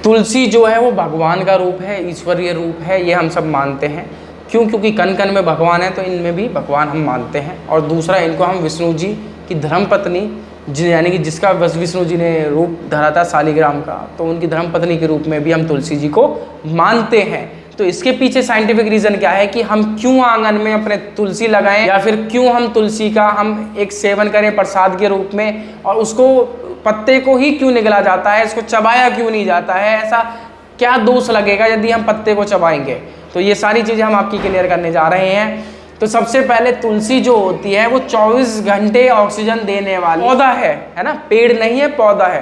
तुलसी जो है वो भगवान का रूप है, ईश्वरीय रूप है, ये हम सब मानते हैं। क्यों? क्योंकि कण कण में भगवान है, तो इनमें भी भगवान हम मानते हैं। और दूसरा, इनको हम विष्णु जी की धर्मपत्नी, यानी कि जिसका विष्णु जी ने रूप धरा था शालिग्राम का, तो उनकी धर्मपत्नी के रूप में भी हम तुलसी जी को मानते हैं। तो इसके पीछे साइंटिफिक रीज़न क्या है कि हम क्यों आंगन में अपने तुलसी लगाएं, या फिर क्यों हम तुलसी का हम एक सेवन करें प्रसाद के रूप में, और उसको पत्ते को ही क्यों निगला जाता है, इसको चबाया क्यों नहीं जाता है, ऐसा क्या दोष लगेगा यदि हम पत्ते को चबाएंगे। तो ये सारी चीज़ें हम आपकी क्लियर करने जा रहे हैं। तो सबसे पहले तुलसी जो होती है वो 24 घंटे ऑक्सीजन देने वाली पौधा है ना, पेड़ नहीं है, पौधा है।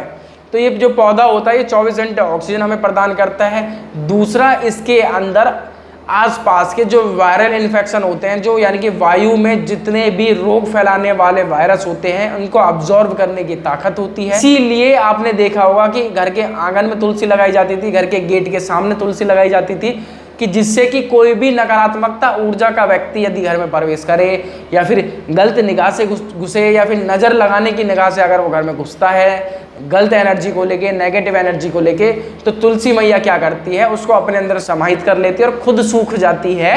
तो ये जो पौधा होता है ये 24 घंटे ऑक्सीजन हमें प्रदान करता है। दूसरा, इसके अंदर आसपास के जो वायरल इन्फेक्शन होते हैं, जो यानी कि वायु में जितने भी रोग फैलाने वाले वायरस होते हैं, उनको अब्जॉर्ब करने की ताकत होती है। इसीलिए आपने देखा होगा कि घर के आंगन में तुलसी लगाई जाती थी, घर के गेट के सामने तुलसी लगाई जाती थी, कि जिससे कि कोई भी नकारात्मकता ऊर्जा का व्यक्ति यदि घर में प्रवेश करे, या फिर गलत निगाह से घुसे, या फिर नज़र लगाने की निगाह से अगर वो घर में घुसता है गलत एनर्जी को लेके, नेगेटिव एनर्जी को लेके, तो तुलसी मैया क्या करती है, उसको अपने अंदर समाहित कर लेती है और खुद सूख जाती है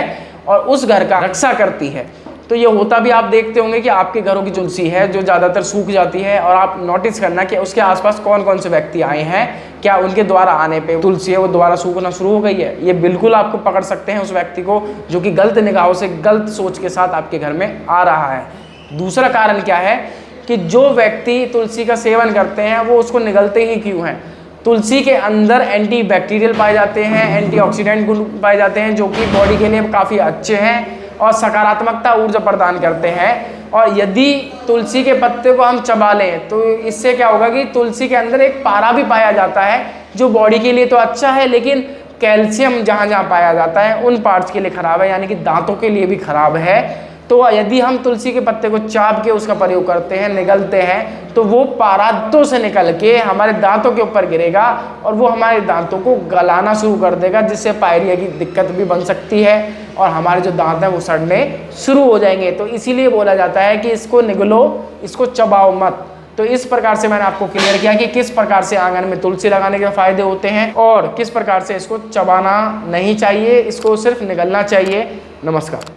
और उस घर का रक्षा करती है। तो ये होता भी आप देखते होंगे कि आपके घरों की तुलसी है जो ज़्यादातर सूख जाती है, और आप नोटिस करना कि उसके आसपास कौन कौन से व्यक्ति आए हैं, क्या उनके द्वारा आने पे तुलसी है वो दोबारा सूखना शुरू हो गई है। ये बिल्कुल आपको पकड़ सकते हैं उस व्यक्ति को जो कि गलत निगाहों से, गलत सोच के साथ आपके घर में आ रहा है। दूसरा कारण क्या है कि जो व्यक्ति तुलसी का सेवन करते हैं वो उसको निगलते ही क्यों हैं। तुलसी के अंदर एंटी बैक्टीरियल पाए जाते हैं, एंटीऑक्सीडेंट गुण पाए जाते हैं, जो कि बॉडी के लिए काफ़ी अच्छे हैं और सकारात्मकता ऊर्जा प्रदान करते हैं। और यदि तुलसी के पत्ते को हम चबा लें तो इससे क्या होगा कि तुलसी के अंदर एक पारा भी पाया जाता है, जो बॉडी के लिए तो अच्छा है, लेकिन कैल्शियम जहाँ जहाँ पाया जाता है उन पार्ट्स के लिए खराब है, यानी कि दांतों के लिए भी खराब है। तो यदि हम तुलसी के पत्ते को चाप के उसका प्रयोग करते हैं, निगलते हैं, तो वो पारा दांतों से निकल के हमारे दांतों के ऊपर गिरेगा और वो हमारे दांतों को गलाना शुरू कर देगा, जिससे पायरिया की दिक्कत भी बन सकती है और हमारे जो दांत हैं वो सड़ने शुरू हो जाएंगे। तो इसीलिए बोला जाता है कि इसको निगलो, इसको चबाओ मत। तो इस प्रकार से मैंने आपको क्लियर किया कि किस प्रकार से आंगन में तुलसी लगाने के फायदे होते हैं और किस प्रकार से इसको चबाना नहीं चाहिए, इसको सिर्फ निगलना चाहिए। नमस्कार।